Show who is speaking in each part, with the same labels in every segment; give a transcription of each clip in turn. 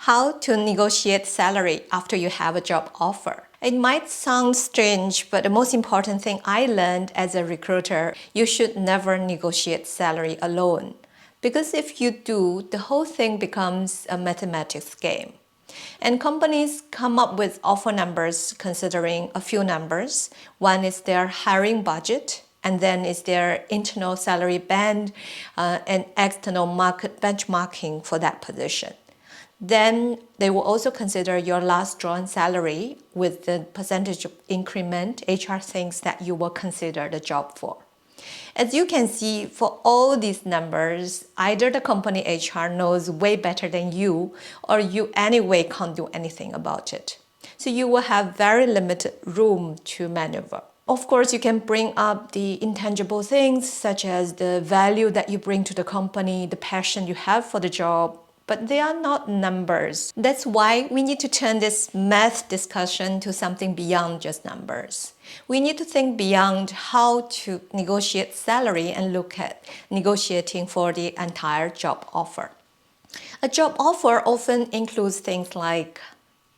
Speaker 1: How to negotiate salary after you have a job offer. It might sound strange, but the most important thing I learned as a recruiter, you should never negotiate salary alone. Because if you do, the whole thing becomes a mathematics game. And companies come up with offer numbers considering a few numbers. One is their hiring budget, and then is their internal salary band and external market benchmarking for that position. Then they will also consider your last drawn salary with the percentage of increment HR thinks that you will consider the job for. As you can see, for all these numbers, either the company HR knows way better than you, or you anyway can't do anything about it. So you will have very limited room to maneuver. Of course, you can bring up the intangible things such as the value that you bring to the company, the passion you have for the job, but they are not numbers. That's why we need to turn this math discussion to something beyond just numbers. We need to think beyond how to negotiate salary and look at negotiating for the entire job offer. A job offer often includes things like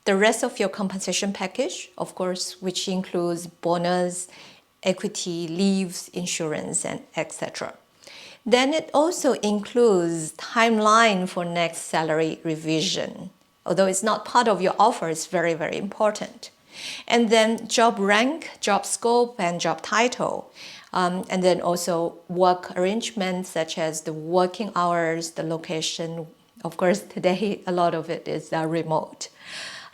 Speaker 1: the rest of your compensation package, of course, which includes bonus, equity, leaves, insurance, and etc. Then it also includes timeline for next salary revision. Although it's not part of your offer, it's very, very important. And then job rank, job scope, and job title. And then also work arrangements such as the working hours, the location. Of course, today a lot of it is remote.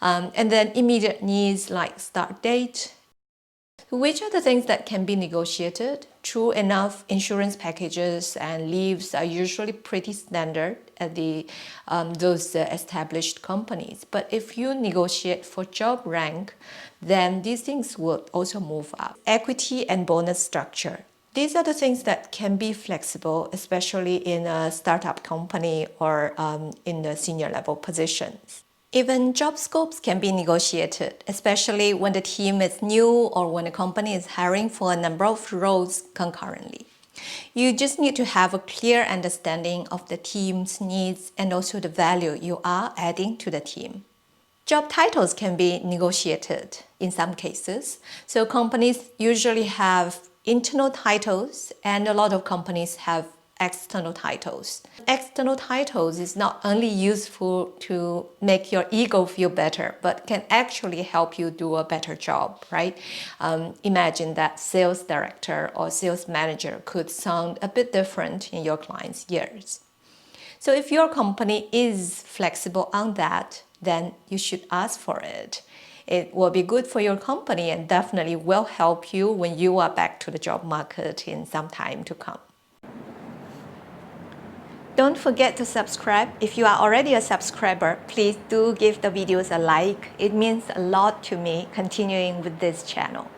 Speaker 1: And then immediate needs like start date. Which are the things that can be negotiated? True enough, insurance packages and leaves are usually pretty standard at those established companies. But if you negotiate for job rank, then these things will also move up. Equity and bonus structure. These are the things that can be flexible, especially in a startup company or in the senior level positions. Even job scopes can be negotiated, especially when the team is new or when a company is hiring for a number of roles concurrently. You just need to have a clear understanding of the team's needs and also the value you are adding to the team. Job titles can be negotiated in some cases. So companies usually have internal titles and a lot of companies have external titles. External titles is not only useful to make your ego feel better, but can actually help you do a better job, right? Imagine that sales director or sales manager could sound a bit different in your client's ears. So if your company is flexible on that, then you should ask for it. It will be good for your company and definitely will help you when you are back to the job market in some time to come. Don't forget to subscribe. If you are already a subscriber, please do give the videos a like. It means a lot to me continuing with this channel.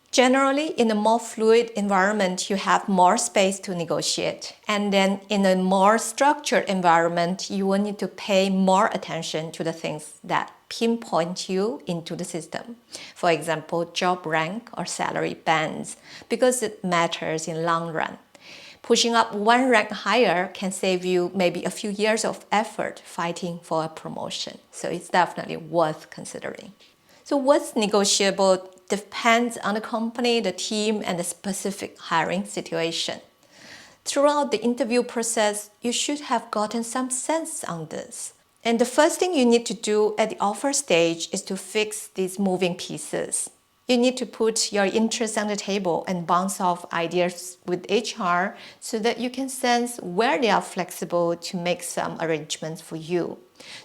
Speaker 1: Generally, in a more fluid environment, you have more space to negotiate. And then in a more structured environment, you will need to pay more attention to the things that pinpoint you into the system. For example, job rank or salary bands, because it matters in long run. Pushing up one rank higher can save you maybe a few years of effort fighting for a promotion. So it's definitely worth considering. So what's negotiable depends on the company, the team, and the specific hiring situation. Throughout the interview process, you should have gotten some sense on this. And the first thing you need to do at the offer stage is to fix these moving pieces. You need to put your interests on the table and bounce off ideas with HR so that you can sense where they are flexible to make some arrangements for you.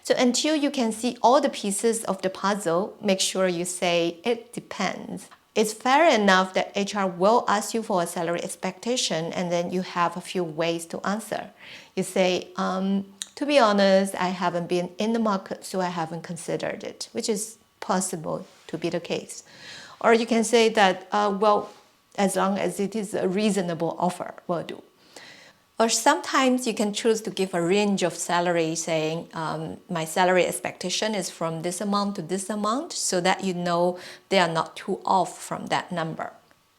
Speaker 1: So until you can see all the pieces of the puzzle, make sure you say, it depends. It's fair enough that HR will ask you for a salary expectation and then you have a few ways to answer. You say, to be honest, I haven't been in the market, so I haven't considered it, which is possible to be the case. Or you can say that, well, as long as it is a reasonable offer, will do. Or sometimes you can choose to give a range of salary saying, my salary expectation is from this amount to this amount, so that you know they are not too off from that number.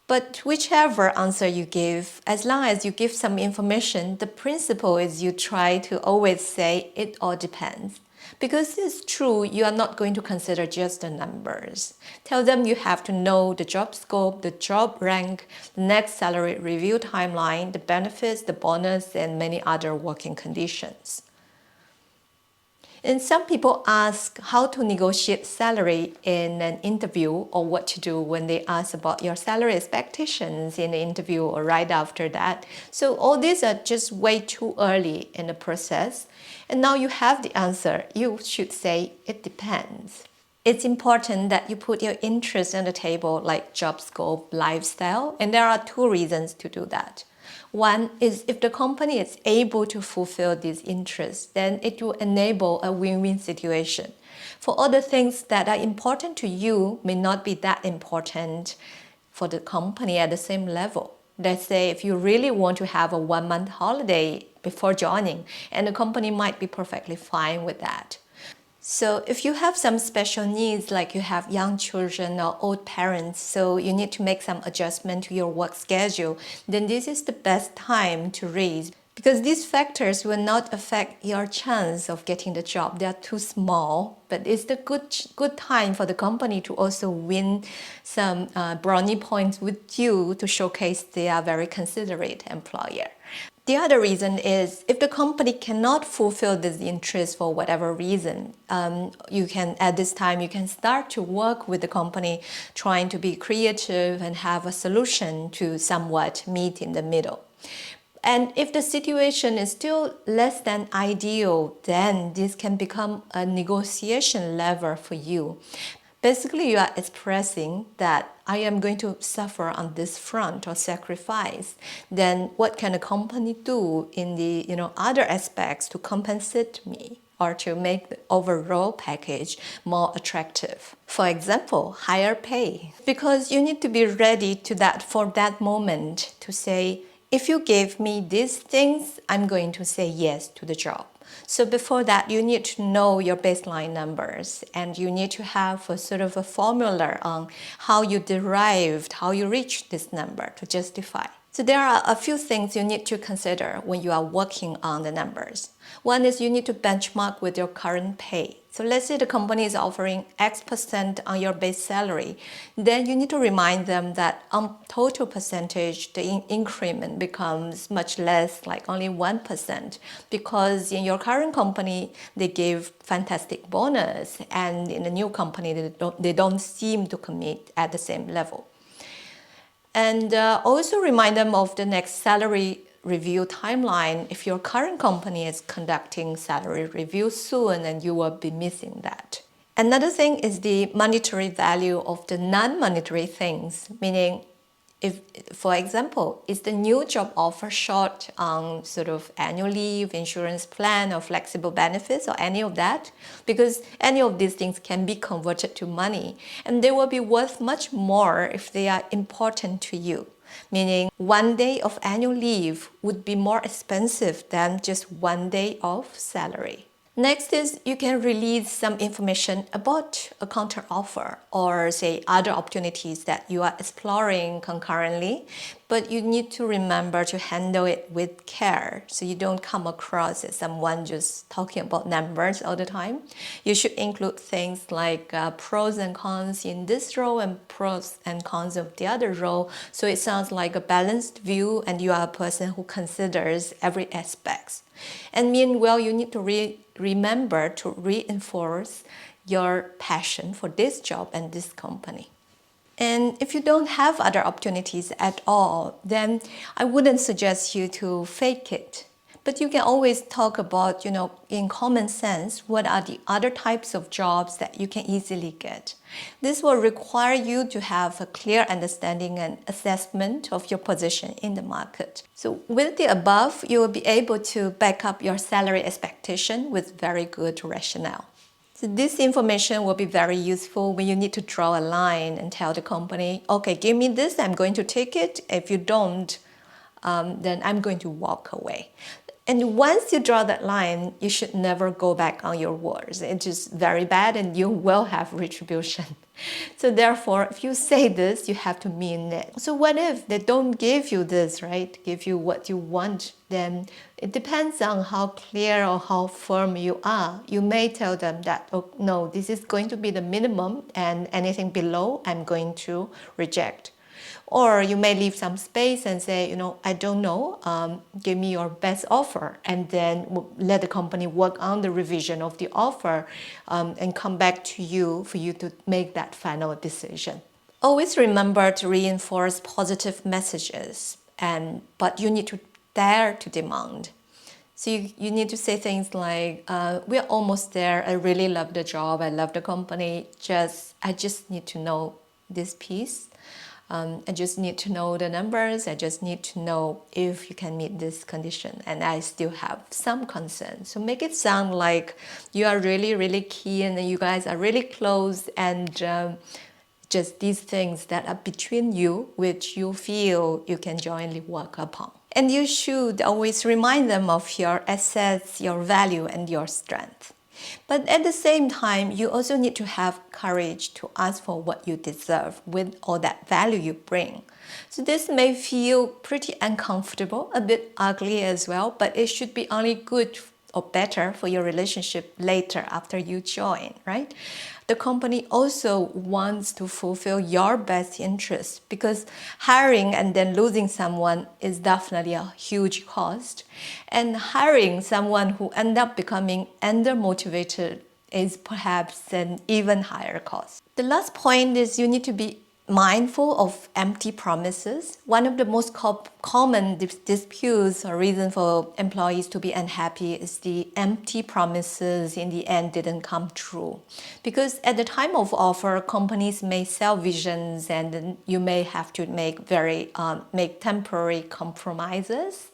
Speaker 1: But whichever answer you give, as long as you give some information, the principle is you try to always say it all depends. Because it's true, you are not going to consider just the numbers. Tell them you have to know the job scope, the job rank, the next salary review timeline, the benefits, the bonus, and many other working conditions. And some people ask how to negotiate salary in an interview, or what to do when they ask about your salary expectations in the interview or right after that. So all these are just way too early in the process. And now you have the answer. You should say it depends. It's important that you put your interests on the table, like job scope, lifestyle, and there are two reasons to do that. One is if the company is able to fulfill these interests, then it will enable a win-win situation. For other things that are important to you may not be that important for the company at the same level. Let's say if you really want to have a 1-month holiday before joining, and the company might be perfectly fine with that. So if you have some special needs, like you have young children or old parents, so you need to make some adjustment to your work schedule, then this is the best time to raise, because these factors will not affect your chance of getting the job. They are too small, but it's the good time for the company to also win some brownie points with you to showcase they are very considerate employer. The other reason is if the company cannot fulfill this interest for whatever reason, at this time you can start to work with the company, trying to be creative and have a solution to somewhat meet in the middle. And if the situation is still less than ideal, then this can become a negotiation lever for you. Basically, you are expressing that I am going to suffer on this front or sacrifice. Then what can a company do in the other aspects to compensate me or to make the overall package more attractive? For example, higher pay. Because you need to be ready to that for that moment to say, if you gave me these things, I'm going to say yes to the job. So before that, you need to know your baseline numbers, and you need to have a sort of a formula on how you derived, how you reached this number to justify. So there are a few things you need to consider when you are working on the numbers. One is you need to benchmark with your current pay. So let's say the company is offering X% on your base salary. Then you need to remind them that on total percentage, the increment becomes much less, like only 1%, because in your current company, they give fantastic bonus, and in the new company, they don't seem to commit at the same level. And also remind them of the next salary review timeline. If your current company is conducting salary review soon, and you will be missing that. Another thing is the monetary value of the non-monetary things, meaning if, for example, is the new job offer short on sort of annual leave, insurance plan, or flexible benefits, or any of that? Because any of these things can be converted to money, and they will be worth much more if they are important to you. Meaning 1 day of annual leave would be more expensive than just 1 day of salary. Next is you can release some information about a counter offer or say other opportunities that you are exploring concurrently, but you need to remember to handle it with care so you don't come across as someone just talking about numbers all the time. You should include things like pros and cons in this role and pros and cons of the other role, so it sounds like a balanced view and you are a person who considers every aspect. And meanwhile, you need to remember to reinforce your passion for this job and this company. And if you don't have other opportunities at all, then I wouldn't suggest you to fake it. But you can always talk about, in common sense, what are the other types of jobs that you can easily get. This will require you to have a clear understanding and assessment of your position in the market. So with the above, you will be able to back up your salary expectation with very good rationale. So this information will be very useful when you need to draw a line and tell the company, okay, give me this, I'm going to take it. If you don't, then I'm going to walk away. And once you draw that line, you should never go back on your words. It's just very bad and you will have retribution. So therefore, if you say this, you have to mean it. So what if they don't give you this, right? Give you what you want, then it depends on how clear or how firm you are. You may tell them that, oh, no, this is going to be the minimum and anything below, I'm going to reject. Or you may leave some space and say, I don't know, give me your best offer. And then let the company work on the revision of the offer and come back to you for you to make that final decision. Always remember to reinforce positive messages, but you need to dare to demand. So you need to say things like, we're almost there, I really love the job, I love the company, I just need to know this piece. I just need to know the numbers. I just need to know if you can meet this condition. And I still have some concern. So make it sound like you are really, really keen and you guys are really close, and just these things that are between you, which you feel you can jointly work upon. And you should always remind them of your assets, your value, and your strength. But at the same time, you also need to have courage to ask for what you deserve with all that value you bring. So this may feel pretty uncomfortable, a bit ugly as well, but it should be only good or better for your relationship later after you join, right? The company also wants to fulfill your best interest, because hiring and then losing someone is definitely a huge cost. And hiring someone who ends up becoming undermotivated is perhaps an even higher cost. The last point is you need to be mindful of empty promises. One of the most common disputes or reason for employees to be unhappy is the empty promises in the end didn't come true. Because at the time of offer, companies may sell visions, and then you may have to make temporary compromises.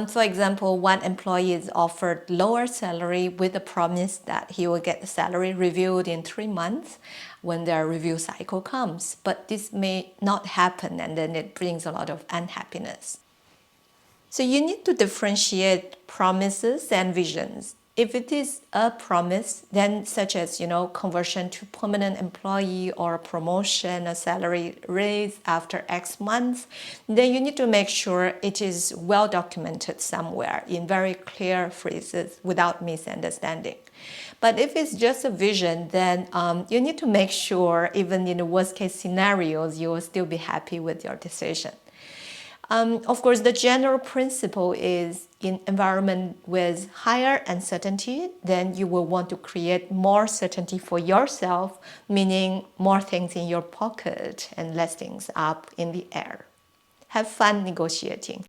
Speaker 1: For example, one employee is offered lower salary with a promise that he will get the salary reviewed in 3 months when their review cycle comes. But this may not happen, and then it brings a lot of unhappiness. So you need to differentiate promises and visions. If it is a promise, then such as, conversion to permanent employee or promotion, a salary raise after X months, then you need to make sure it is well documented somewhere in very clear phrases without misunderstanding. But if it's just a vision, then you need to make sure, even in the worst case scenarios, you will still be happy with your decision. Of course, the general principle is in environment with higher uncertainty, then you will want to create more certainty for yourself, meaning more things in your pocket and less things up in the air. Have fun negotiating.